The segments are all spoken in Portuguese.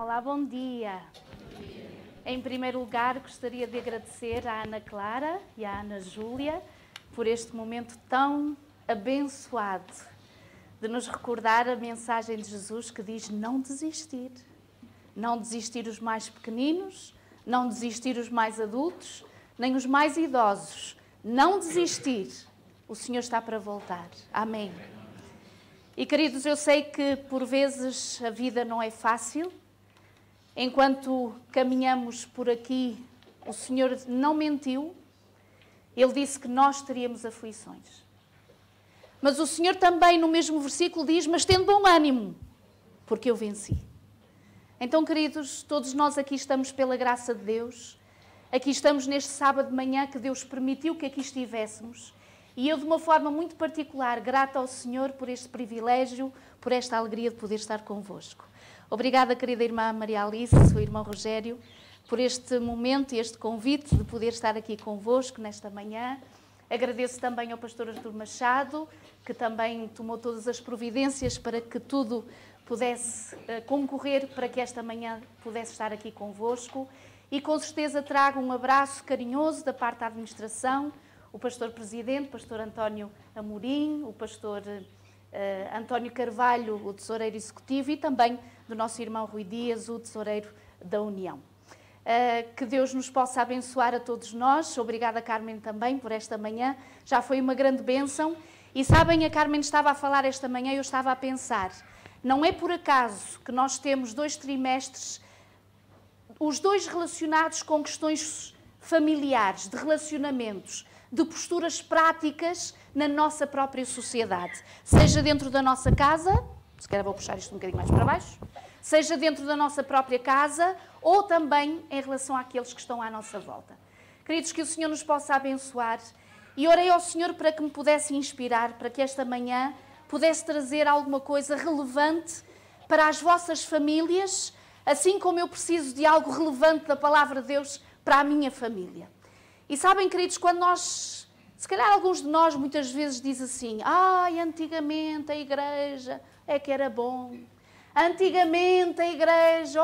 Olá, bom dia. Em primeiro lugar, gostaria de agradecer à Ana Clara e à Ana Júlia por este momento tão abençoado de nos recordar a mensagem de Jesus que diz não desistir. Não desistir os mais pequeninos, não desistir os mais adultos, nem os mais idosos. Não desistir. O Senhor está para voltar. Amém. E queridos, eu sei que por vezes a vida não é fácil. Enquanto caminhamos por aqui, o Senhor não mentiu. Ele disse que nós teríamos aflições. Mas o Senhor também, no mesmo versículo, diz: mas tendo bom ânimo, porque eu venci. Então, queridos, todos nós aqui estamos pela graça de Deus. Aqui estamos neste sábado de manhã que Deus permitiu que aqui estivéssemos. E eu, de uma forma muito particular, grata ao Senhor por este privilégio, por esta alegria de poder estar convosco. Obrigada, querida irmã Maria Alice, o irmão Rogério, por este momento e este convite de poder estar aqui convosco nesta manhã. Agradeço também ao pastor Artur Machado, que também tomou todas as providências para que tudo pudesse concorrer para que esta manhã pudesse estar aqui convosco. E com certeza trago um abraço carinhoso da parte da administração, o pastor presidente, o pastor António Amorim, o pastor António Carvalho, o tesoureiro executivo, e também do nosso irmão Rui Dias, o tesoureiro da União. Que Deus nos possa abençoar a todos nós. Obrigada, Carmen, também por esta manhã. Já foi uma grande bênção. E sabem, a Carmen estava a falar esta manhã e eu estava a pensar, não é por acaso que nós temos 2 trimestres, os 2 relacionados com questões familiares, de relacionamentos, de posturas práticas na nossa própria sociedade. Seja dentro da nossa casa, se calhar vou puxar isto um bocadinho mais para baixo, seja dentro da nossa própria casa ou também em relação àqueles que estão à nossa volta. Queridos, que o Senhor nos possa abençoar e orei ao Senhor para que me pudesse inspirar, para que esta manhã pudesse trazer alguma coisa relevante para as vossas famílias, assim como eu preciso de algo relevante da palavra de Deus para a minha família. E sabem, queridos, quando nós, se calhar alguns de nós muitas vezes dizem assim, antigamente a igreja é que era bom. Antigamente a igreja,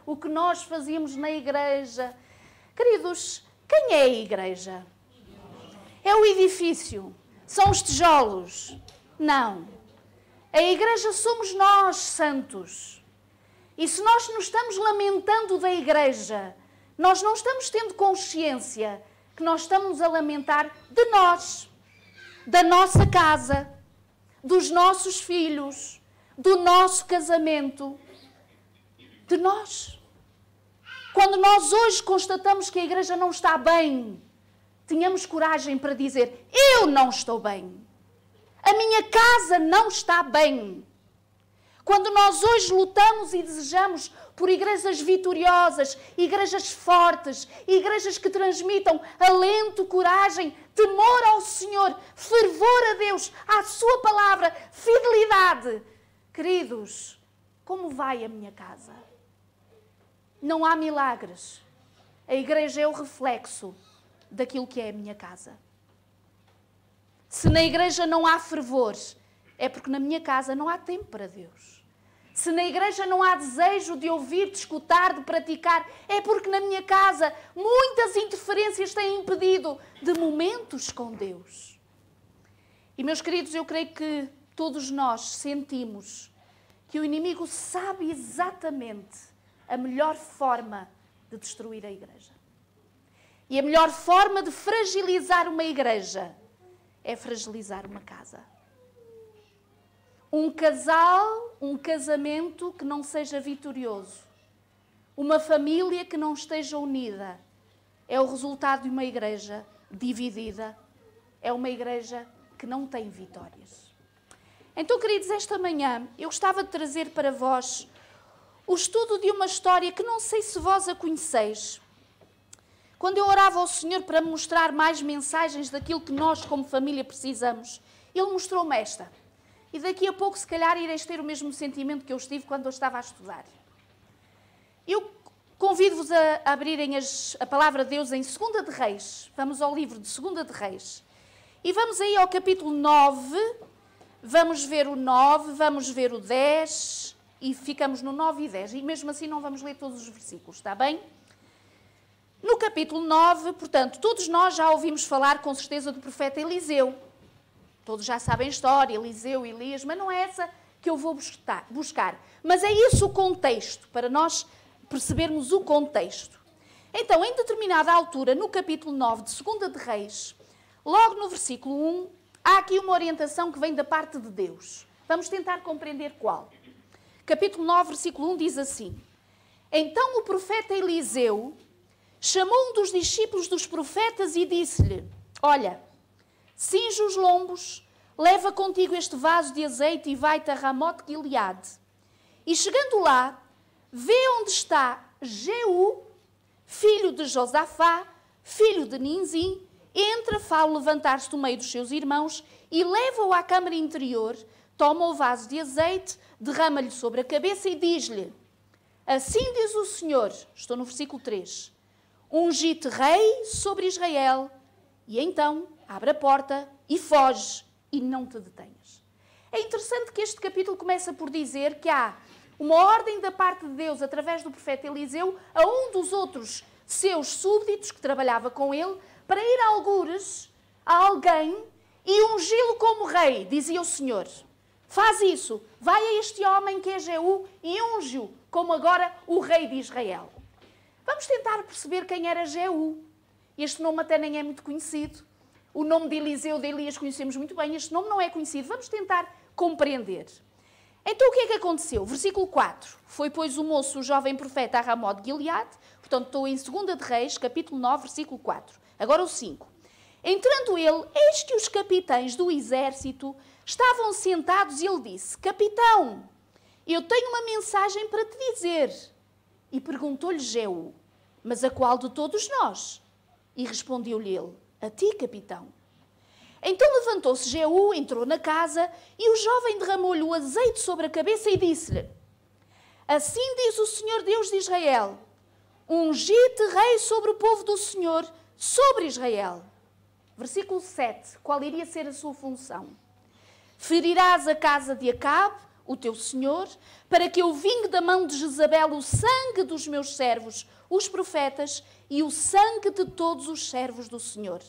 o que nós fazíamos na igreja. Queridos, quem é a igreja? É o edifício? São os tijolos? Não. A igreja somos nós, santos. E se nós nos estamos lamentando da igreja, nós não estamos tendo consciência que nós estamos a lamentar de nós, da nossa casa, dos nossos filhos, do nosso casamento, de nós. Quando nós hoje constatamos que a igreja não está bem, tenhamos coragem para dizer, eu não estou bem. A minha casa não está bem. Quando nós hoje lutamos e desejamos por igrejas vitoriosas, igrejas fortes, igrejas que transmitam alento, coragem, temor ao Senhor, fervor a Deus, à sua palavra, fidelidade. Queridos, como vai a minha casa? Não há milagres. A igreja é o reflexo daquilo que é a minha casa. Se na igreja não há fervor, é porque na minha casa não há tempo para Deus. Se na igreja não há desejo de ouvir, de escutar, de praticar, é porque na minha casa muitas interferências têm impedido de momentos com Deus. E, meus queridos, eu creio que todos nós sentimos que o inimigo sabe exatamente a melhor forma de destruir a igreja. E a melhor forma de fragilizar uma igreja é fragilizar uma casa. Um casal, um casamento que não seja vitorioso, uma família que não esteja unida, é o resultado de uma igreja dividida, é uma igreja que não tem vitórias. Então, queridos, esta manhã eu gostava de trazer para vós o estudo de uma história que não sei se vós a conheceis. Quando eu orava ao Senhor para me mostrar mais mensagens daquilo que nós como família precisamos, Ele mostrou-me esta. E daqui a pouco, se calhar, ireis ter o mesmo sentimento que eu estive quando eu estava a estudar. Eu convido-vos a abrirem a palavra de Deus em 2 de Reis. Vamos ao livro de 2 de Reis. E vamos aí ao capítulo 9. Vamos ver o 9, vamos ver o 10 e ficamos no 9 e 10. E mesmo assim não vamos ler todos os versículos, está bem? No capítulo 9, portanto, todos nós já ouvimos falar com certeza do profeta Eliseu. Todos já sabem a história, Eliseu, Elias, mas não é essa que eu vou buscar. Mas é isso o contexto, para nós percebermos o contexto. Então, em determinada altura, no capítulo 9 de 2 de Reis, logo no versículo 1, há aqui uma orientação que vem da parte de Deus. Vamos tentar compreender qual. Capítulo 9, versículo 1 diz assim: Então o profeta Eliseu chamou um dos discípulos dos profetas e disse-lhe: Olha, cinge os lombos, leva contigo este vaso de azeite e vai-te a Ramote-Gileade. E chegando lá, vê onde está Jeú, filho de Josafá, filho de Ninzim, entra, fala levantar-se do meio dos seus irmãos e leva-o à câmara interior, toma o vaso de azeite, derrama-lhe sobre a cabeça e diz-lhe: Assim diz o Senhor, estou no versículo 3, ungi-te rei sobre Israel, e então abre a porta e foge e não te detenhas. É interessante que este capítulo começa por dizer que há uma ordem da parte de Deus, através do profeta Eliseu, a um dos outros seus súbditos, que trabalhava com ele, para ir a algures a alguém e ungí-lo como rei, dizia o Senhor. Faz isso, vai a este homem que é Jeú e unge-o como agora o rei de Israel. Vamos tentar perceber quem era Jeú. Este nome até nem é muito conhecido. O nome de Eliseu, de Elias, conhecemos muito bem. Este nome não é conhecido. Vamos tentar compreender. Então, o que é que aconteceu? Versículo 4. Foi, pois, o moço, o jovem profeta, a Ramote-Gileade. Portanto, estou em 2 de Reis, capítulo 9, versículo 4. Agora o 5. Entrando ele, eis que os capitães do exército estavam sentados e ele disse: Capitão, eu tenho uma mensagem para te dizer. E perguntou-lhe Jeú: Mas a qual de todos nós? E respondeu-lhe ele: A ti, capitão. Então levantou-se Jeú, entrou na casa e o jovem derramou-lhe o azeite sobre a cabeça e disse-lhe: Assim diz o Senhor Deus de Israel: Ungi-te rei sobre o povo do Senhor, sobre Israel. Versículo 7. Qual iria ser a sua função? Ferirás a casa de Acabe, o teu senhor, para que eu vingue da mão de Jezabel o sangue dos meus servos, os profetas, e o sangue de todos os servos do Senhor.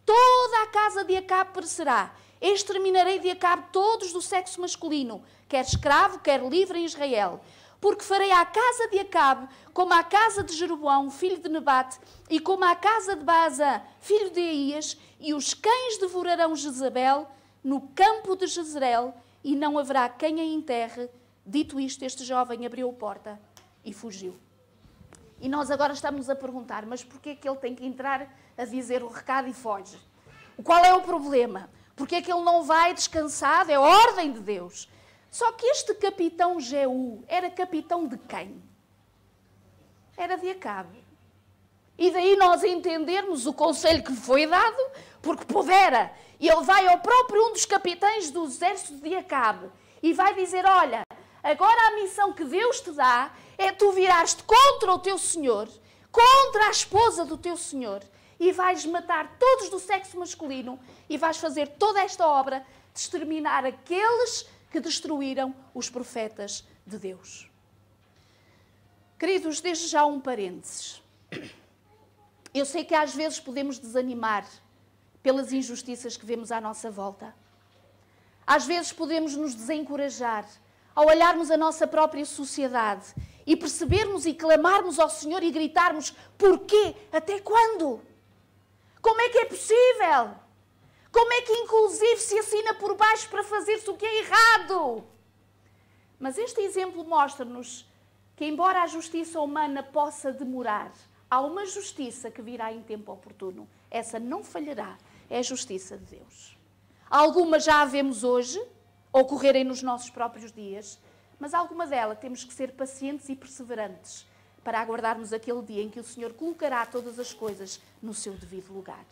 Toda a casa de Acabe perecerá. Exterminarei de Acabe todos do sexo masculino, quer escravo, quer livre em Israel. Porque farei à casa de Acabe como à casa de Jeroboão, filho de Nebate, e como à casa de Baasa, filho de Aías, e os cães devorarão Jezabel no campo de Jezreel, e não haverá quem a enterre. Dito isto, este jovem abriu a porta e fugiu. E nós agora estamos a perguntar: mas porquê é que ele tem que entrar a dizer o recado e foge? Qual é o problema? Porquê é que ele não vai descansado? É a ordem de Deus. Só que este capitão Jeú era capitão de quem? Era de Acabe. E daí nós entendermos o conselho que lhe foi dado, porque pudera. E ele vai ao próprio um dos capitães do exército de Acabe e vai dizer: olha, agora a missão que Deus te dá é tu virares-te contra o teu senhor, contra a esposa do teu senhor, e vais matar todos do sexo masculino e vais fazer toda esta obra de exterminar aqueles que destruíram os profetas de Deus. Queridos, desde já um parênteses. Eu sei que às vezes podemos desanimar pelas injustiças que vemos à nossa volta. Às vezes podemos nos desencorajar ao olharmos a nossa própria sociedade e percebermos e clamarmos ao Senhor e gritarmos: porquê? Até quando? Como é que é possível? Como é que inclusive se assina por baixo para fazer-se o que é errado? Mas este exemplo mostra-nos que, embora a justiça humana possa demorar, há uma justiça que virá em tempo oportuno. Essa não falhará. É a justiça de Deus. Algumas já a vemos hoje, ocorrerem nos nossos próprios dias, mas alguma delas temos que ser pacientes e perseverantes para aguardarmos aquele dia em que o Senhor colocará todas as coisas no seu devido lugar.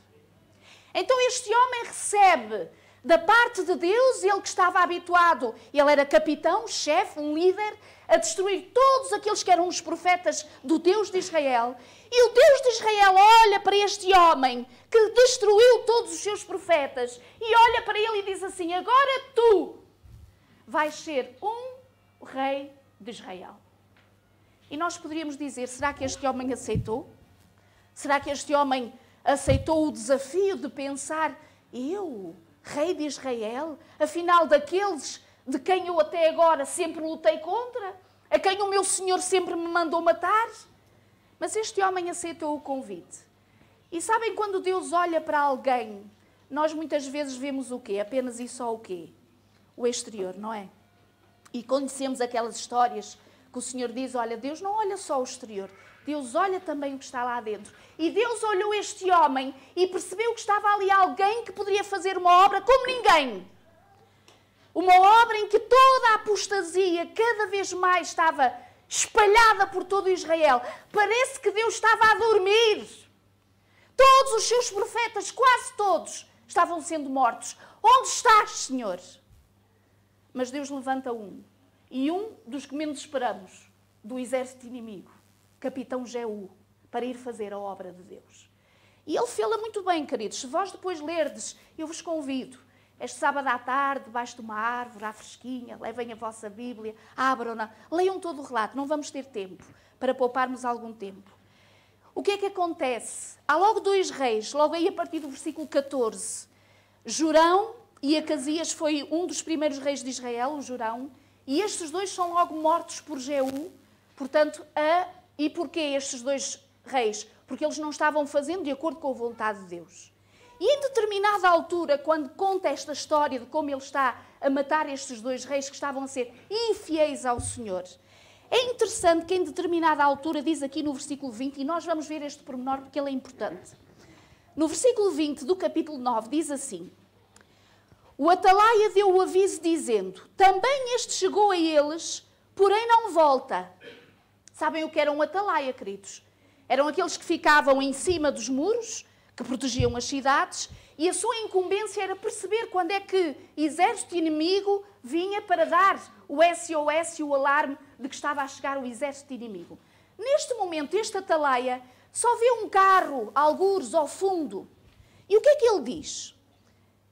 Então este homem recebe da parte de Deus, ele que estava habituado, ele era capitão, chefe, um líder, a destruir todos aqueles que eram os profetas do Deus de Israel. E o Deus de Israel olha para este homem que destruiu todos os seus profetas e olha para ele e diz assim: agora tu vais ser um rei de Israel. E nós poderíamos dizer, será que este homem aceitou? Será que este homem aceitou o desafio de pensar, eu, rei de Israel, afinal daqueles de quem eu até agora sempre lutei contra, a quem o meu Senhor sempre me mandou matar? Mas este homem aceitou o convite. E sabem, quando Deus olha para alguém, nós muitas vezes vemos o quê? Apenas e só o quê? O exterior, não é? E conhecemos aquelas histórias que o Senhor diz, olha, Deus não olha só o exterior, Deus olha também o que está lá dentro. E Deus olhou este homem e percebeu que estava ali alguém que poderia fazer uma obra como ninguém. Uma obra em que toda a apostasia cada vez mais estava espalhada por todo Israel. Parece que Deus estava a dormir. Todos os seus profetas, quase todos, estavam sendo mortos. Onde estás, Senhor? Mas Deus levanta um. E um dos que menos esperamos, do exército inimigo, capitão Jeú, para ir fazer a obra de Deus. E ele fê-la muito bem, queridos. Se vós depois lerdes, eu vos convido. Este sábado à tarde, debaixo de uma árvore, à fresquinha, levem a vossa Bíblia, abram-na, leiam todo o relato. Não vamos ter tempo para pouparmos algum tempo. O que é que acontece? Há logo 2 reis, logo aí a partir do versículo 14. Jorão e Acasias foi um dos primeiros reis de Israel, o Jorão, e estes 2 são logo mortos por Jeú. Portanto, e porquê estes 2 reis? Porque eles não estavam fazendo de acordo com a vontade de Deus. E em determinada altura, quando conta esta história de como ele está a matar estes 2 reis que estavam a ser infiéis ao Senhor, é interessante que em determinada altura, diz aqui no versículo 20, e nós vamos ver este pormenor porque ele é importante. No versículo 20 do capítulo 9 diz assim, o atalaia deu o aviso dizendo, também este chegou a eles, porém não volta. Sabem o que era um atalaia, queridos? Eram aqueles que ficavam em cima dos muros, que protegiam as cidades, e a sua incumbência era perceber quando é que exército inimigo vinha para dar o SOS e o alarme de que estava a chegar o exército inimigo. Neste momento, este atalaia só vê um carro, algures, ao fundo. E o que é que ele diz?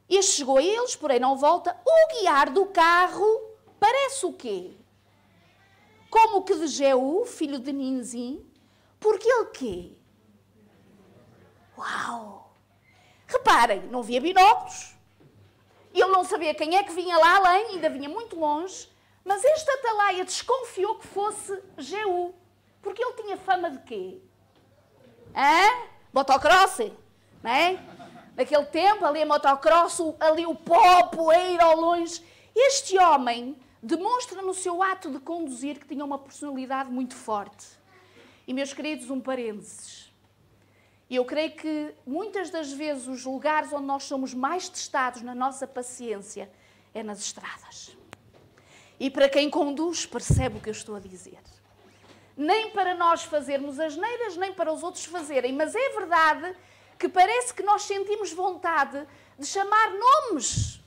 Este chegou a eles, porém não volta. O guiar do carro parece o quê? Como o que de Jeú, filho de Ninzim, porque ele quê? Uau! Reparem, não via binóculos. Ele não sabia quem é que vinha lá além, ainda vinha muito longe. Mas este atalaia desconfiou que fosse Jeú. Porque ele tinha fama de quê? Motocross, não é? Naquele tempo, ali a motocross, ali o pó, poeira ao longe. Este homem demonstra no seu ato de conduzir que tinha uma personalidade muito forte. E, meus queridos, um parênteses. Eu creio que muitas das vezes os lugares onde nós somos mais testados na nossa paciência é nas estradas. E para quem conduz, percebe o que eu estou a dizer. Nem para nós fazermos asneiras, nem para os outros fazerem. Mas é verdade que parece que nós sentimos vontade de chamar nomes.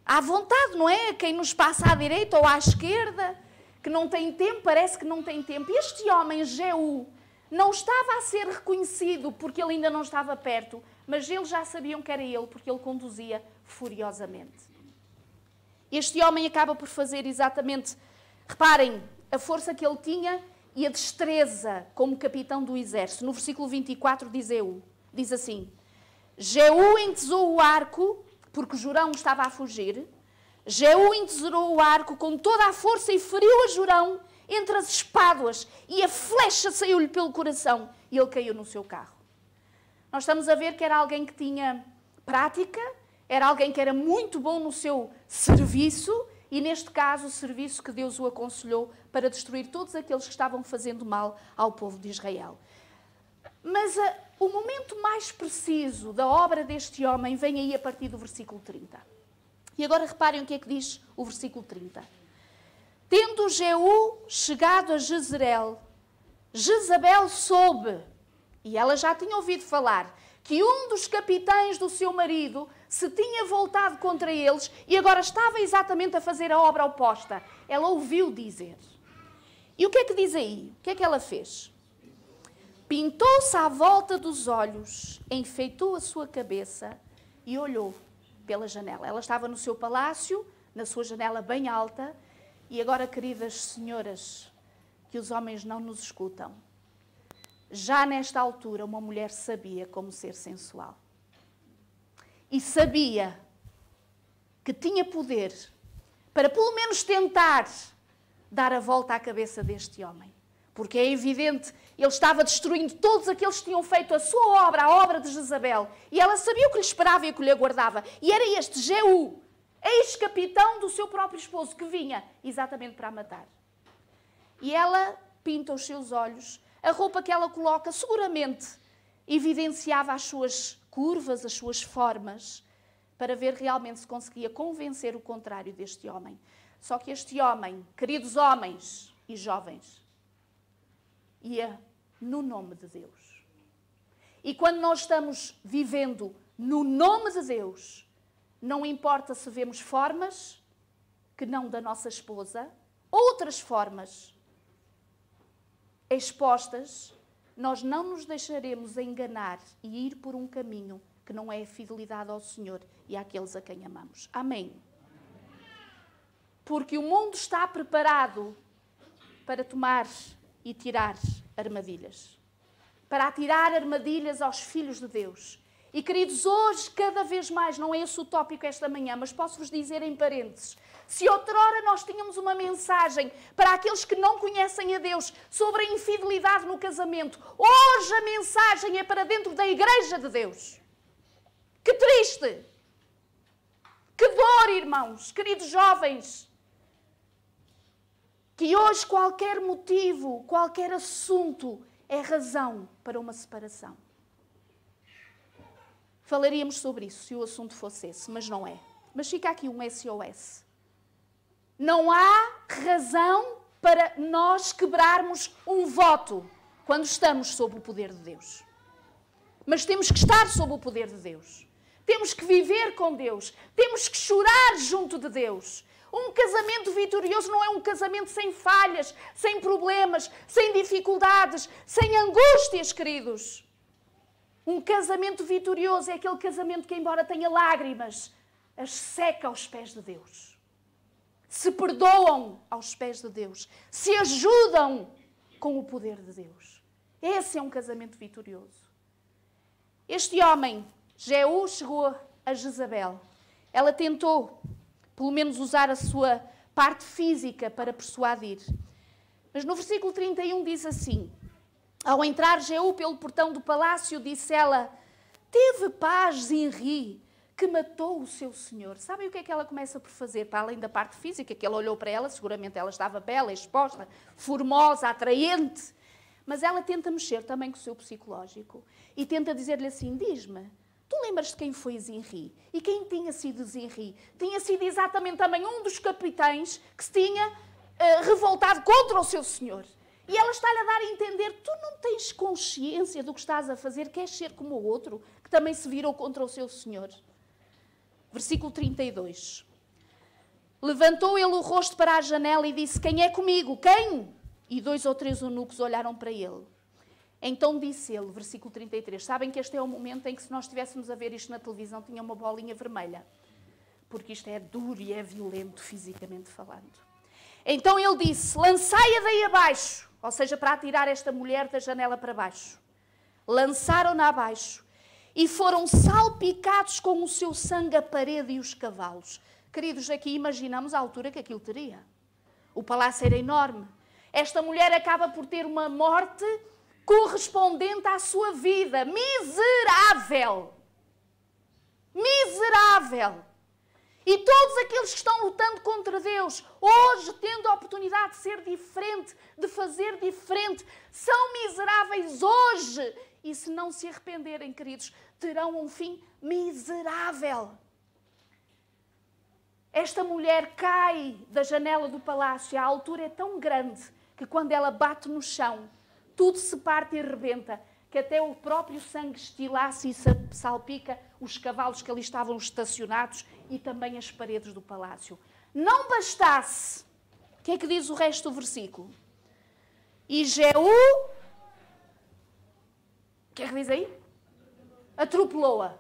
À vontade, não é? Quem nos passa à direita ou à esquerda, que não tem tempo, parece que não tem tempo. Este homem, Jeú, não estava a ser reconhecido porque ele ainda não estava perto, mas eles já sabiam que era ele, porque ele conduzia furiosamente. Este homem acaba por fazer exatamente, reparem, a força que ele tinha e a destreza como capitão do exército. No versículo 24 diz assim, Jeú entesou o arco, porque Jorão estava a fugir. Jeú entesourou o arco com toda a força e feriu a Jorão entre as espáduas, e a flecha saiu-lhe pelo coração e ele caiu no seu carro. Nós estamos a ver que era alguém que tinha prática, era alguém que era muito bom no seu serviço, e neste caso o serviço que Deus o aconselhou para destruir todos aqueles que estavam fazendo mal ao povo de Israel. Mas o momento mais preciso da obra deste homem vem aí a partir do versículo 30. E agora reparem o que é que diz o versículo 30. Tendo Jeú chegado a Jezreel, Jezabel soube, e ela já tinha ouvido falar, que um dos capitães do seu marido se tinha voltado contra eles e agora estava exatamente a fazer a obra oposta. Ela ouviu dizer. E o que é que diz aí? O que é que ela fez? Pintou-se à volta dos olhos, enfeitou a sua cabeça e olhou pela janela. Ela estava no seu palácio, na sua janela bem alta, E agora, queridas senhoras, que os homens não nos escutam, já nesta altura uma mulher sabia como ser sensual. E sabia que tinha poder para pelo menos tentar dar a volta à cabeça deste homem. Porque é evidente, ele estava destruindo todos aqueles que tinham feito a sua obra, a obra de Jezabel. E ela sabia o que lhe esperava e o que lhe aguardava. E era este Jeú, ex-capitão do seu próprio esposo, que vinha exatamente para a matar. E ela pinta os seus olhos. A roupa que ela coloca seguramente evidenciava as suas curvas, as suas formas, para ver realmente se conseguia convencer o contrário deste homem. Só que este homem, queridos homens e jovens, ia no nome de Deus. E quando nós estamos vivendo no nome de Deus, não importa se vemos formas que não da nossa esposa, outras formas expostas, nós não nos deixaremos enganar e ir por um caminho que não é a fidelidade ao Senhor e àqueles a quem amamos. Amém? Porque o mundo está preparado para tomar e tirar armadilhas. Para atirar armadilhas aos filhos de Deus. E, queridos, hoje, cada vez mais, não é esse o tópico esta manhã, mas posso-vos dizer em parênteses, se outrora nós tínhamos uma mensagem para aqueles que não conhecem a Deus sobre a infidelidade no casamento, hoje a mensagem é para dentro da Igreja de Deus. Que triste! Que dor, irmãos, queridos jovens, que hoje qualquer motivo, qualquer assunto é razão para uma separação. Falaríamos sobre isso se o assunto fosse esse, mas não é. Mas fica aqui um SOS. Não há razão para nós quebrarmos um voto quando estamos sob o poder de Deus. Mas temos que estar sob o poder de Deus. Temos que viver com Deus. Temos que chorar junto de Deus. Um casamento vitorioso não é um casamento sem falhas, sem problemas, sem dificuldades, sem angústias, queridos. Um casamento vitorioso é aquele casamento que, embora tenha lágrimas, as seca aos pés de Deus. Se perdoam aos pés de Deus. Se ajudam com o poder de Deus. Esse é um casamento vitorioso. Este homem, Jeú, chegou a Jezabel. Ela tentou, pelo menos, usar a sua parte física para persuadir. Mas no versículo 31 diz assim: ao entrar Jeú pelo portão do palácio, disse ela: teve paz Zinri, que matou o seu senhor. Sabem o que é que ela começa por fazer? Para além da parte física, que ele olhou para ela, seguramente ela estava bela, exposta, formosa, atraente. Mas ela tenta mexer também com o seu psicológico. E tenta dizer-lhe assim: diz-me, tu lembras de quem foi Zinri? E quem tinha sido Zinri? Tinha sido exatamente também um dos capitães que se tinha revoltado contra o seu senhor. E ela está-lhe a dar a entender: tu não tens consciência do que estás a fazer, queres ser como o outro, que também se virou contra o seu senhor. Versículo 32. Levantou ele o rosto para a janela e disse: quem é comigo? Quem? E 2 ou 3 eunucos olharam para ele. Então disse ele, versículo 33, sabem que este é o momento em que, se nós estivéssemos a ver isto na televisão, tinha uma bolinha vermelha. Porque isto é duro e é violento, fisicamente falando. Então ele disse: lançai-a daí abaixo, ou seja, para atirar esta mulher da janela para baixo. Lançaram-na abaixo e foram salpicados com o seu sangue a parede e os cavalos. Queridos, aqui imaginamos a altura que aquilo teria. O palácio era enorme. Esta mulher acaba por ter uma morte correspondente à sua vida. Miserável! Miserável! E todos aqueles que estão lutando contra Deus, hoje tendo a oportunidade de ser diferente, de fazer diferente, são miseráveis hoje. E se não se arrependerem, queridos, terão um fim miserável. Esta mulher cai da janela do palácio, a altura é tão grande que quando ela bate no chão, tudo se parte e rebenta, que até o próprio sangue estilaça e salpica os cavalos que ali estavam estacionados e também as paredes do palácio. Não bastasse, o que é que diz o resto do versículo? E Jeú, o que é que diz aí? Atropelou-a.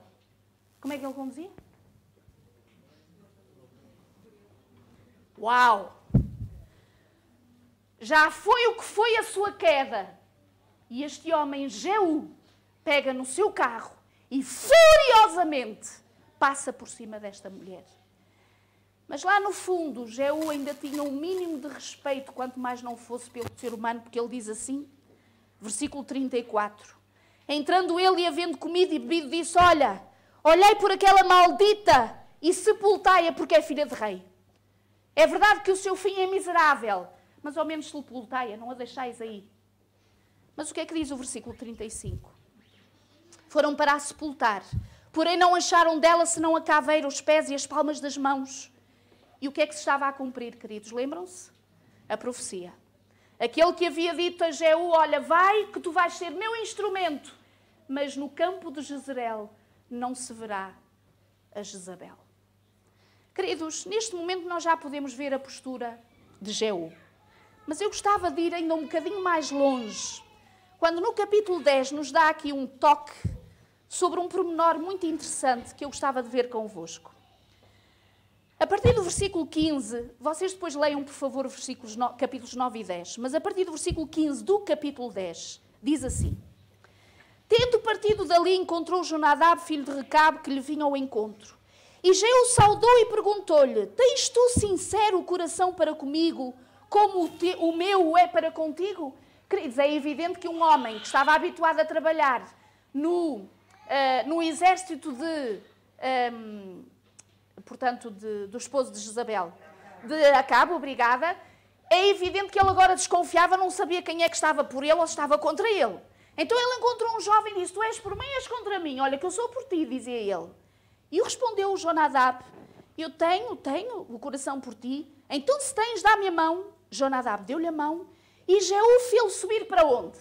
Como é que ele conduzia? Uau! Já foi o que foi a sua queda. E este homem, Jeú, pega no seu carro e furiosamente passa por cima desta mulher. Mas lá no fundo, Jeú ainda tinha um mínimo de respeito, quanto mais não fosse pelo ser humano, porque ele diz assim, versículo 34. Entrando ele e havendo comido e bebido, disse, olha, olhei por aquela maldita e sepultai-a porque é filha de rei. É verdade que o seu fim é miserável, mas ao menos sepultai-a, não a deixais aí. Mas o que é que diz o versículo 35? Foram para a sepultar, porém não acharam dela senão a caveira, os pés e as palmas das mãos. E o que é que se estava a cumprir, queridos? Lembram-se? A profecia. Aquele que havia dito a Jeú, olha, vai que tu vais ser meu instrumento, mas no campo de Jezreel não se verá a Jezabel. Queridos, neste momento nós já podemos ver a postura de Jeú. Mas eu gostava de ir ainda um bocadinho mais longe, quando no capítulo 10 nos dá aqui um toque sobre um pormenor muito interessante que eu gostava de ver convosco. A partir do versículo 15, vocês depois leiam, por favor, capítulos 9 e 10, mas a partir do versículo 15 do capítulo 10, diz assim: Tendo partido dali, encontrou Jonadab, filho de Recabe, que lhe vinha ao encontro. E Jeú saudou e perguntou-lhe, tens tu sincero o coração para comigo, como o meu é para contigo? Queridos, é evidente que um homem que estava habituado a trabalhar no exército do esposo de Jezabel, de Acabe, obrigada, é evidente que ele agora desconfiava, não sabia quem é que estava por ele ou estava contra ele. Então ele encontrou um jovem e disse, tu és por mim, és contra mim, olha que eu sou por ti, dizia ele. E respondeu o Jonadab, eu tenho o coração por ti, então se tens, dá-me a mão. Jonadab deu-lhe a mão e Jeú fê-lo subir para onde?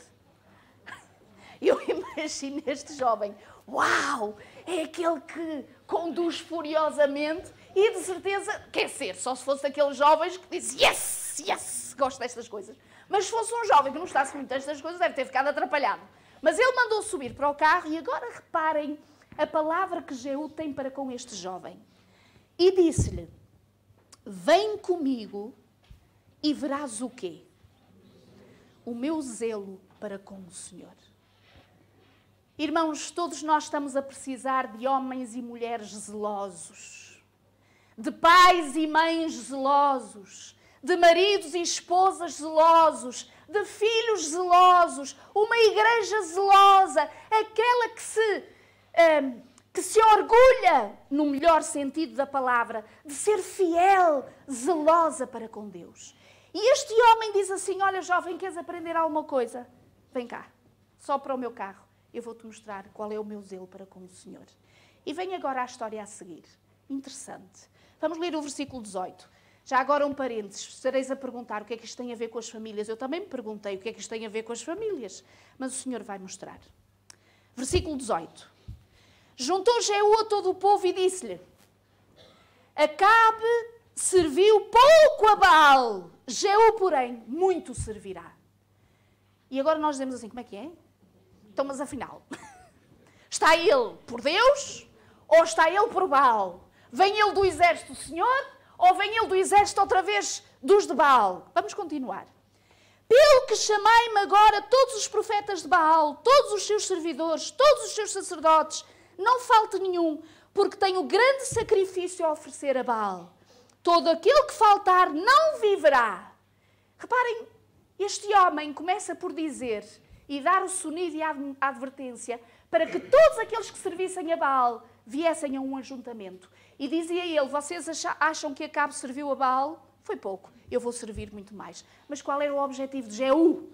Eu imagino este jovem, uau, é aquele que conduz furiosamente e de certeza, quer ser, só se fosse aqueles jovens que dizem, yes, gosto destas coisas. Mas se fosse um jovem que não gostasse muito destas coisas, deve ter ficado atrapalhado. Mas ele mandou subir para o carro e agora reparem a palavra que Jeú tem para com este jovem. E disse-lhe, vem comigo e verás o quê? O meu zelo para com o Senhor. Irmãos, todos nós estamos a precisar de homens e mulheres zelosos, de pais e mães zelosos, de maridos e esposas zelosos, de filhos zelosos, uma igreja zelosa, aquela que se orgulha, no melhor sentido da palavra, de ser fiel, zelosa para com Deus. E este homem diz assim, olha jovem, queres aprender alguma coisa? Vem cá, só para o meu carro. Eu vou-te mostrar qual é o meu zelo para com o Senhor. E vem agora a história a seguir. Interessante. Vamos ler o versículo 18. Já agora um parênteses. Estareis a perguntar o que é que isto tem a ver com as famílias. Eu também me perguntei o que é que isto tem a ver com as famílias. Mas o Senhor vai mostrar. Versículo 18. Juntou Jeú a todo o povo e disse-lhe, Acabe serviu pouco a Baal, Jeú, porém, muito servirá. E agora nós dizemos assim, como é que é? Então, mas afinal, está ele por Deus ou está ele por Baal? Vem ele do exército do Senhor ou vem ele do exército outra vez dos de Baal? Vamos continuar. Pelo que chamai-me agora todos os profetas de Baal, todos os seus servidores, todos os seus sacerdotes, não falte nenhum, porque tenho grande sacrifício a oferecer a Baal. Todo aquele que faltar não viverá. Reparem, este homem começa por dizer e dar o sonido e a advertência para que todos aqueles que servissem a Baal viessem a um ajuntamento. E dizia ele, vocês acham que Acabe serviu a Baal? Foi pouco, eu vou servir muito mais. Mas qual era o objetivo de Jeú?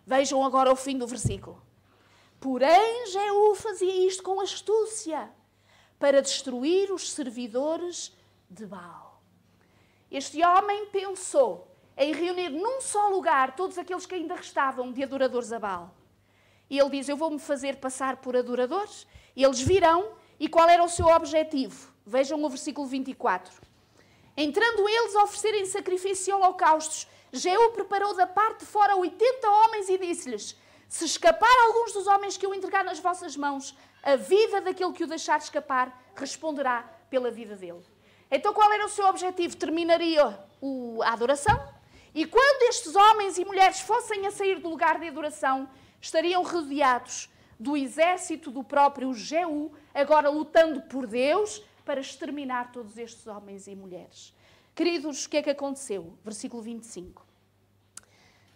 Vejam agora o fim do versículo. Porém, Jeú fazia isto com astúcia, para destruir os servidores de Baal. Este homem pensou em reunir num só lugar todos aqueles que ainda restavam de adoradores a Baal. E ele diz, eu vou-me fazer passar por adoradores, e eles virão, e qual era o seu objetivo? Vejam o versículo 24. Entrando eles a oferecerem sacrifício e holocaustos, Jeú preparou da parte de fora 80 homens e disse-lhes, se escapar alguns dos homens que eu entregar nas vossas mãos, a vida daquele que o deixar escapar responderá pela vida dele. Então qual era o seu objetivo? Terminaria a adoração E quando estes homens e mulheres fossem a sair do lugar de adoração, estariam rodeados do exército do próprio Jeú, agora lutando por Deus para exterminar todos estes homens e mulheres. Queridos, o que é que aconteceu? Versículo 25.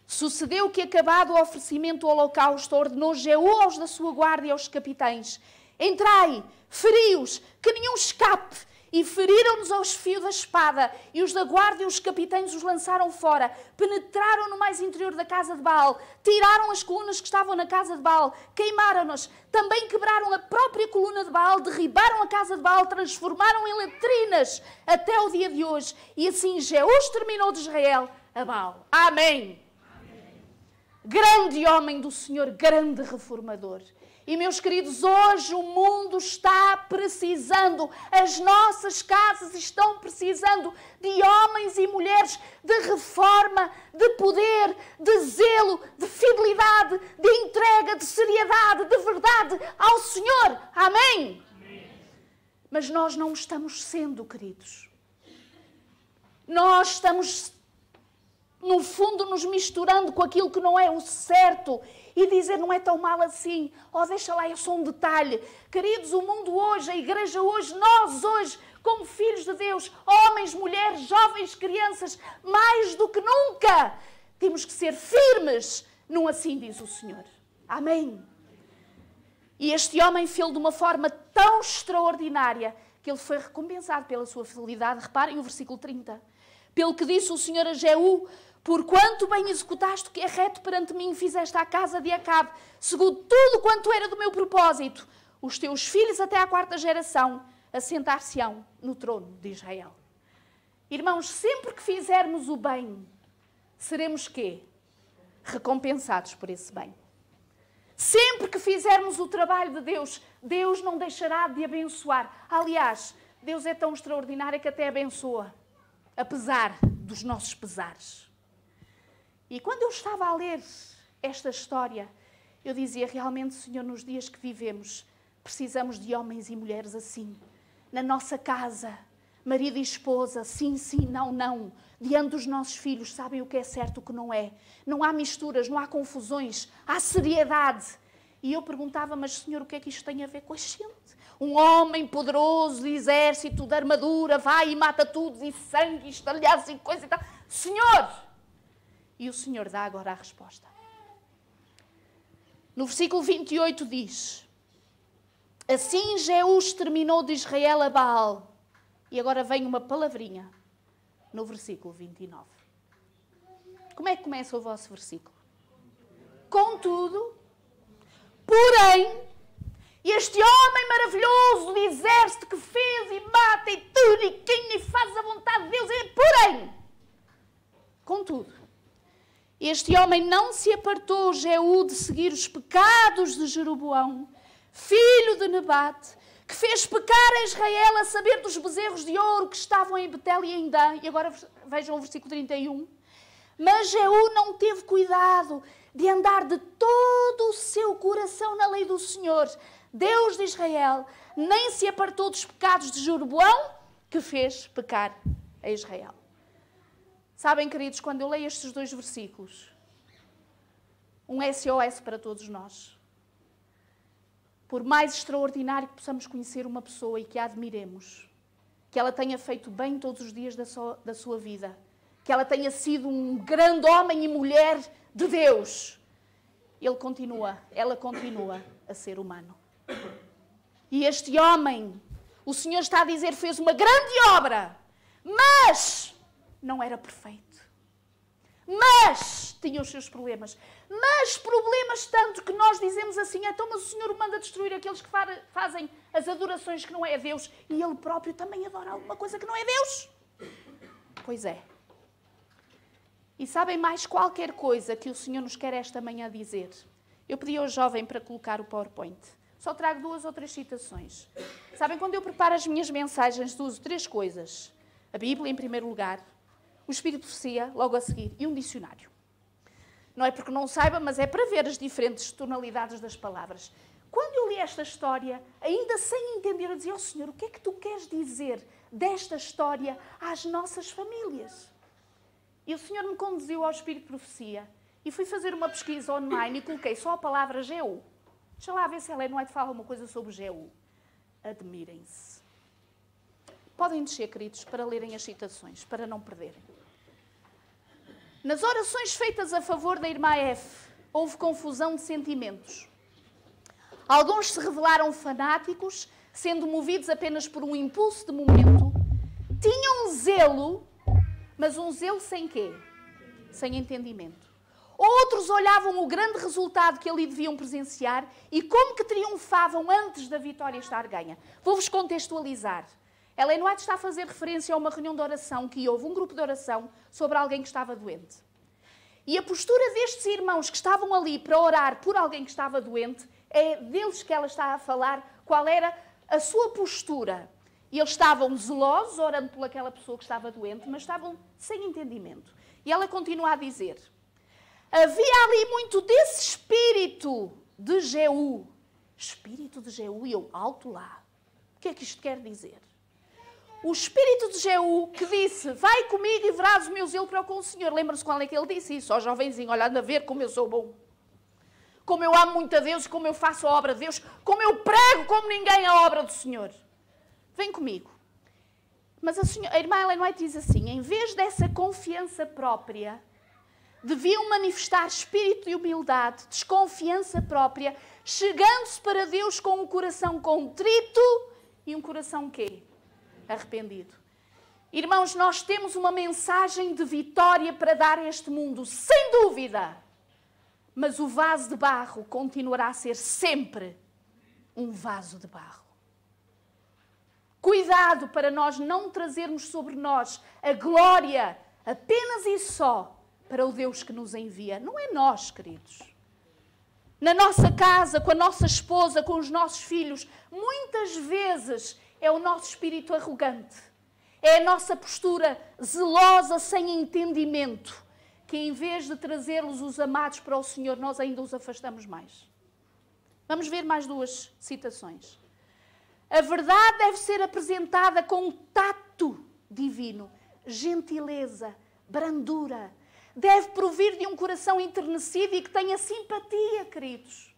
Sucedeu que, acabado o oferecimento do holocausto, ordenou Jeú aos da sua guarda e aos capitães: entrai, feri-os, que nenhum escape. E feriram-nos aos fios da espada, e os da guarda e os capitães os lançaram fora, penetraram no mais interior da casa de Baal, tiraram as colunas que estavam na casa de Baal, queimaram-nas, também quebraram a própria coluna de Baal, derribaram a casa de Baal, transformaram em latrinas até o dia de hoje. E assim Jeú exterminou de Israel a Baal. Amém. Grande homem do Senhor, grande reformador. E, meus queridos, hoje o mundo está precisando, as nossas casas estão precisando de homens e mulheres de reforma, de poder, de zelo, de fidelidade, de entrega, de seriedade, de verdade ao Senhor. Amém? Amém. Mas nós não estamos sendo, queridos. Nós estamos, no fundo, nos misturando com aquilo que não é o certo e dizer não é tão mal assim. Oh, deixa lá, é só um detalhe. Queridos, o mundo hoje, a igreja hoje, nós hoje, como filhos de Deus, homens, mulheres, jovens, crianças, mais do que nunca, temos que ser firmes num assim diz o Senhor. Amém. E este homem fez de uma forma tão extraordinária que ele foi recompensado pela sua fidelidade. Reparem o versículo 30. Pelo que disse o Senhor a Jeú: porquanto bem executaste o que é reto perante mim, fizeste à casa de Acabe, segundo tudo quanto era do meu propósito, os teus filhos até à 4ª geração assentar-se-ão no trono de Israel. Irmãos, sempre que fizermos o bem, seremos quê? Recompensados por esse bem. Sempre que fizermos o trabalho de Deus, Deus não deixará de abençoar. Aliás, Deus é tão extraordinário que até abençoa, apesar dos nossos pesares. E quando eu estava a ler esta história, eu dizia realmente, Senhor, nos dias que vivemos, precisamos de homens e mulheres assim. Na nossa casa, marido e esposa, sim, sim, não, não. Diante dos nossos filhos, sabem o que é certo e o que não é. Não há misturas, não há confusões, há seriedade. E eu perguntava, mas Senhor, o que é que isto tem a ver com a gente? Um homem poderoso, de exército, de armadura, vai e mata tudo, e sangue, e estalhaços e coisa e tal. Senhor! E o Senhor dá agora a resposta. No versículo 28 diz: assim Jeú exterminou de Israel a Baal. E agora vem uma palavrinha no versículo 29. Como é que começa o vosso versículo? Contudo, porém, este homem maravilhoso de exército que fez e mata e tudo e quem e faz a vontade de Deus, porém, contudo, este homem não se apartou, Jeú, de seguir os pecados de Jeroboão, filho de Nebate, que fez pecar a Israel, a saber dos bezerros de ouro que estavam em Betel e em Dan. E agora vejam o versículo 31. Mas Jeú não teve cuidado de andar de todo o seu coração na lei do Senhor, Deus de Israel, nem se apartou dos pecados de Jeroboão, que fez pecar a Israel. Sabem, queridos, quando eu leio estes dois versículos, um SOS para todos nós. Por mais extraordinário que possamos conhecer uma pessoa e que a admiremos, que ela tenha feito bem todos os dias da sua vida, que ela tenha sido um grande homem e mulher de Deus, ela continua a ser humano. E este homem, o Senhor está a dizer, fez uma grande obra, mas não era perfeito. Mas tinha os seus problemas. Mas problemas tanto que nós dizemos assim, então mas o Senhor manda destruir aqueles que fazem as adorações que não é a Deus e Ele próprio também adora alguma coisa que não é Deus. Pois é. E sabem mais qualquer coisa que o Senhor nos quer esta manhã dizer? Eu pedi ao jovem para colocar o PowerPoint. Só trago 2 ou 3 citações. Sabem, quando eu preparo as minhas mensagens, uso 3 coisas. A Bíblia, em primeiro lugar, o Espírito de Profecia, logo a seguir, e um dicionário. Não é porque não saiba, mas é para ver as diferentes tonalidades das palavras. Quando eu li esta história, ainda sem entender, eu dizia, oh Senhor, o que é que Tu queres dizer desta história às nossas famílias? E o Senhor me conduziu ao Espírito de Profecia. E fui fazer uma pesquisa online e coloquei só a palavra Jeú. Deixa lá ver se Ellen White fala uma coisa sobre Jeú. Admirem-se. Podem descer, queridos, para lerem as citações, para não perderem. Nas orações feitas a favor da irmã F, houve confusão de sentimentos. Alguns se revelaram fanáticos, sendo movidos apenas por um impulso de momento. Tinham zelo, mas um zelo sem quê? Sem entendimento. Outros olhavam o grande resultado que ali deviam presenciar e como que triunfavam antes da vitória estar ganha. Vou-vos contextualizar. Ellen White está a fazer referência a uma reunião de oração que houve, um grupo de oração, sobre alguém que estava doente. E a postura destes irmãos que estavam ali para orar por alguém que estava doente, é deles que ela está a falar qual era a sua postura. E eles estavam zelosos, orando por aquela pessoa que estava doente, mas estavam sem entendimento. E ela continua a dizer... Havia ali muito desse espírito de Jeú. Espírito de Jeú, e eu, alto lá. O que é que isto quer dizer? O espírito de Jeú que disse, vai comigo e verás o meu zelo para com o Senhor. Lembra-se quando é que ele disse isso? Ó jovenzinho, olhando a ver como eu sou bom. Como eu amo muito a Deus, como eu faço a obra de Deus, como eu prego como ninguém a obra do Senhor. Vem comigo. Mas a irmã Ellen White diz assim, em vez dessa confiança própria... deviam manifestar espírito de humildade, desconfiança própria, chegando-se para Deus com um coração contrito e um coração quê? Arrependido. Irmãos, nós temos uma mensagem de vitória para dar a este mundo, sem dúvida. Mas o vaso de barro continuará a ser sempre um vaso de barro. Cuidado para nós não trazermos sobre nós a glória apenas e só para o Deus que nos envia. Não é nós, queridos. Na nossa casa, com a nossa esposa, com os nossos filhos, muitas vezes é o nosso espírito arrogante. É a nossa postura zelosa, sem entendimento, que em vez de trazê-los os amados para o Senhor, nós ainda os afastamos mais. Vamos ver mais duas citações. A verdade deve ser apresentada com tato divino, gentileza, brandura. Deve provir de um coração enternecido e que tenha simpatia, queridos.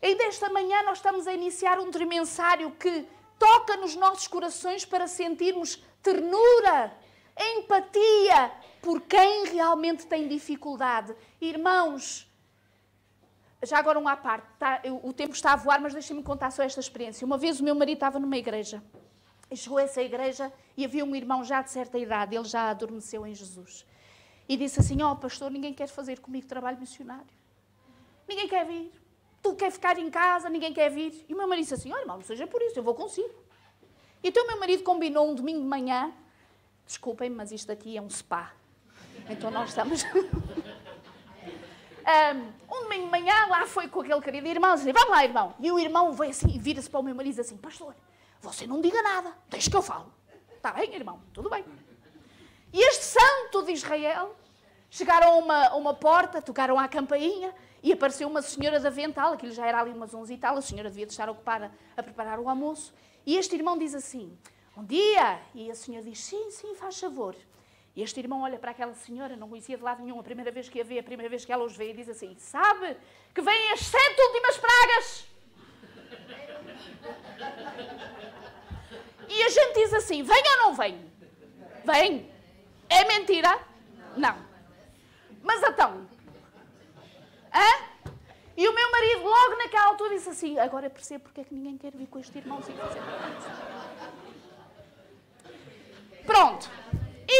Ainda esta manhã nós estamos a iniciar um trimensário que toca nos nossos corações para sentirmos ternura, empatia por quem realmente tem dificuldade. Irmãos, já agora um à parte, o tempo está a voar, mas deixem-me contar só esta experiência. Uma vez o meu marido estava numa igreja, e chegou a essa igreja e havia um irmão já de certa idade, ele já adormeceu em Jesus. E disse assim, pastor, ninguém quer fazer comigo trabalho missionário. Ninguém quer vir. Tu quer ficar em casa, ninguém quer vir. E o meu marido disse assim, irmão, não seja por isso, eu vou consigo. Então o meu marido combinou um domingo de manhã, desculpem, mas isto aqui é um spa. Então nós estamos... um domingo de manhã, lá foi com aquele querido irmão, disse, vamos lá, irmão. E o irmão veio assim, vira-se para o meu marido e diz assim, pastor, você não diga nada, deixa que eu falo. Está bem, irmão, tudo bem. E este santo de Israel, chegaram a uma porta, tocaram à campainha e apareceu uma senhora de avental, aquilo já era ali umas 11 e tal, a senhora devia estar ocupada a preparar o almoço. E este irmão diz assim, bom dia. E a senhora diz, sim, faz favor. E este irmão olha para aquela senhora, não conhecia de lado nenhum, a primeira vez que a vê, a primeira vez que ela os vê, e diz assim, sabe que vêm as 7 últimas pragas? E a gente diz assim, vem ou não vem? Vem. É mentira? Não. Mas então? Hã? E o meu marido logo naquela altura disse assim, agora eu percebo porque é que ninguém quer vir com este irmãozinho fazer. Pronto.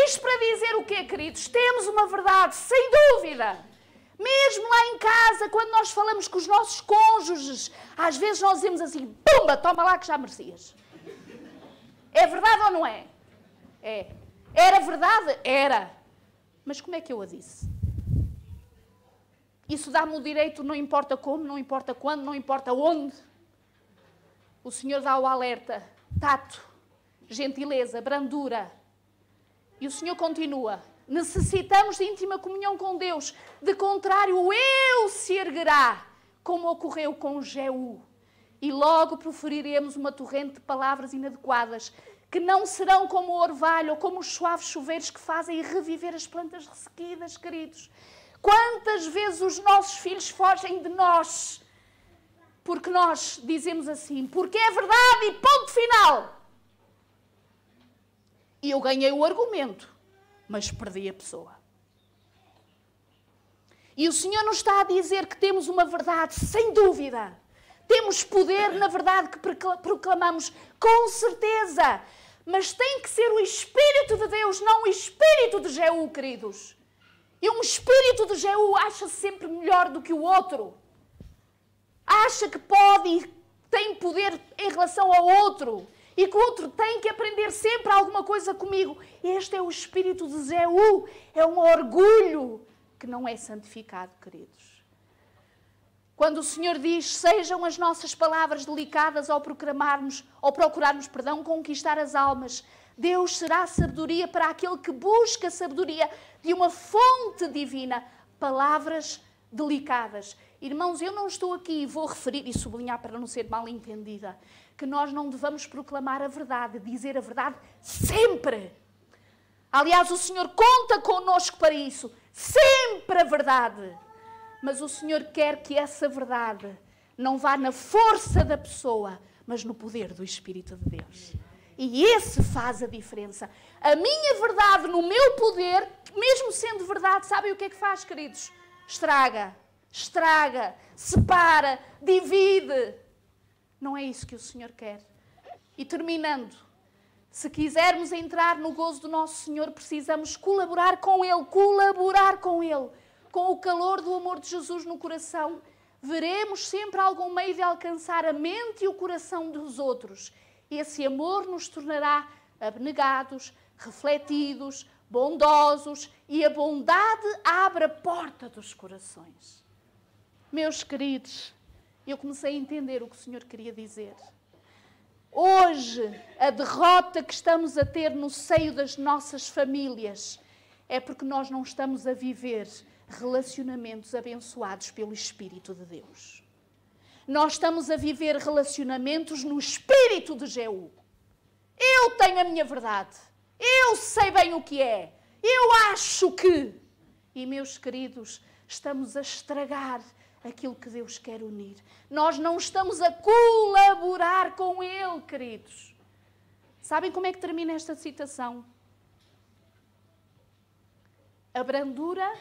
Isto para dizer o quê, queridos? Temos uma verdade, sem dúvida. Mesmo lá em casa, quando nós falamos com os nossos cônjuges, às vezes nós dizemos assim, pumba, toma lá que já merecias. É verdade ou não é? É. Era verdade? Era. Mas como é que eu a disse? Isso dá-me o direito, não importa como, não importa quando, não importa onde. O Senhor dá o alerta, tato, gentileza, brandura. E o Senhor continua. Necessitamos de íntima comunhão com Deus. De contrário, o eu se erguerá, como ocorreu com Jeú. E logo proferiremos uma torrente de palavras inadequadas que não serão como o orvalho ou como os suaves chuveiros que fazem reviver as plantas ressequidas, queridos. Quantas vezes os nossos filhos fogem de nós porque nós dizemos assim, porque é verdade e ponto final. E eu ganhei o argumento, mas perdi a pessoa. E o Senhor nos está a dizer que temos uma verdade, sem dúvida. Temos poder na verdade que proclamamos, com certeza. Mas tem que ser o Espírito de Deus, não o Espírito de Jeú, queridos. E um Espírito de Jeú acha-se sempre melhor do que o outro. Acha que pode e tem poder em relação ao outro. E que o outro tem que aprender sempre alguma coisa comigo. Este é o espírito de Jeú. É um orgulho que não é santificado, queridos. Quando o Senhor diz, sejam as nossas palavras delicadas ao procurarmos, conquistar as almas, Deus será sabedoria para aquele que busca sabedoria de uma fonte divina. Palavras delicadas. Irmãos, eu não estou aqui e vou referir e sublinhar para não ser mal entendida, que nós não devamos proclamar a verdade, dizer a verdade sempre. Aliás, o Senhor conta connosco para isso. Sempre a verdade. Mas o Senhor quer que essa verdade não vá na força da pessoa, mas no poder do Espírito de Deus. E esse faz a diferença. A minha verdade no meu poder, mesmo sendo verdade, sabem o que é que faz, queridos? Estraga, separa, divide. Não é isso que o Senhor quer. E terminando, se quisermos entrar no gozo do nosso Senhor, precisamos colaborar com Ele, com o calor do amor de Jesus no coração. Veremos sempre algum meio de alcançar a mente e o coração dos outros. Esse amor nos tornará abnegados, refletidos, bondosos, e a bondade abre a porta dos corações. Meus queridos, eu comecei a entender o que o Senhor queria dizer. Hoje, a derrota que estamos a ter no seio das nossas famílias é porque nós não estamos a viver relacionamentos abençoados pelo Espírito de Deus. Nós estamos a viver relacionamentos no Espírito de Jeú. Eu tenho a minha verdade. Eu sei bem o que é. Eu acho que... E, meus queridos, estamos a estragar aquilo que Deus quer unir. Nós não estamos a colaborar com Ele, queridos. Sabem como é que termina esta citação? A brandura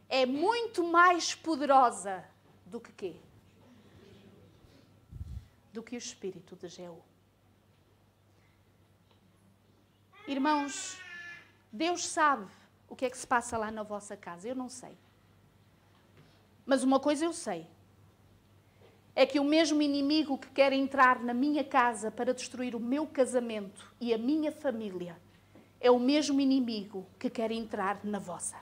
é muito mais poderosa do que quê? Do que o espírito de Jeú. Irmãos, Deus sabe o que é que se passa lá na vossa casa. Eu não sei. Mas uma coisa eu sei. É que o mesmo inimigo que quer entrar na minha casa para destruir o meu casamento e a minha família é o mesmo inimigo que quer entrar na vossa.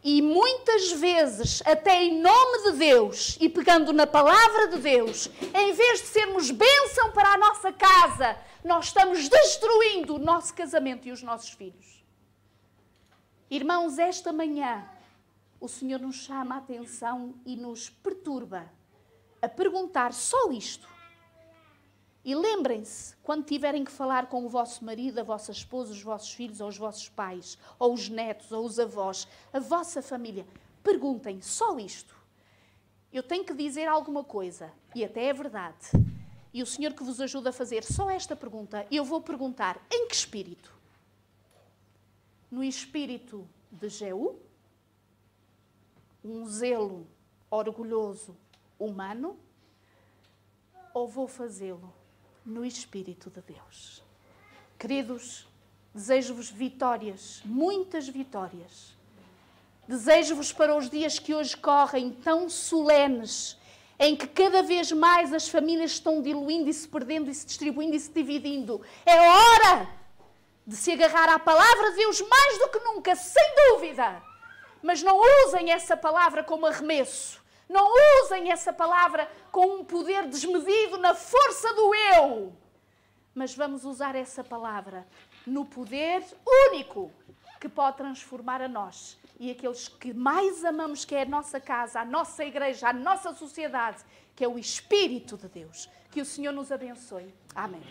E muitas vezes, até em nome de Deus e pegando na palavra de Deus, em vez de sermos bênção para a nossa casa, nós estamos destruindo o nosso casamento e os nossos filhos. Irmãos, esta manhã o Senhor nos chama a atenção e nos perturba a perguntar só isto. E lembrem-se, quando tiverem que falar com o vosso marido, a vossa esposa, os vossos filhos, ou os vossos pais, ou os netos, ou os avós, a vossa família, perguntem só isto. Eu tenho que dizer alguma coisa, e até é verdade. E o Senhor que vos ajuda a fazer só esta pergunta, eu vou perguntar, em que espírito? No espírito de Jeú? Um zelo orgulhoso humano? Ou vou fazê-lo no Espírito de Deus? Queridos, desejo-vos vitórias, muitas vitórias. Desejo-vos para os dias que hoje correm, tão solenes, em que cada vez mais as famílias estão diluindo e se perdendo e se distribuindo e se dividindo. É hora de se agarrar à palavra de Deus mais do que nunca, sem dúvida. Mas não usem essa palavra como arremesso. Não usem essa palavra com um poder desmedido na força do eu. Mas vamos usar essa palavra no poder único que pode transformar a nós e aqueles que mais amamos, que é a nossa casa, a nossa igreja, a nossa sociedade, que é o Espírito de Deus. Que o Senhor nos abençoe. Amém.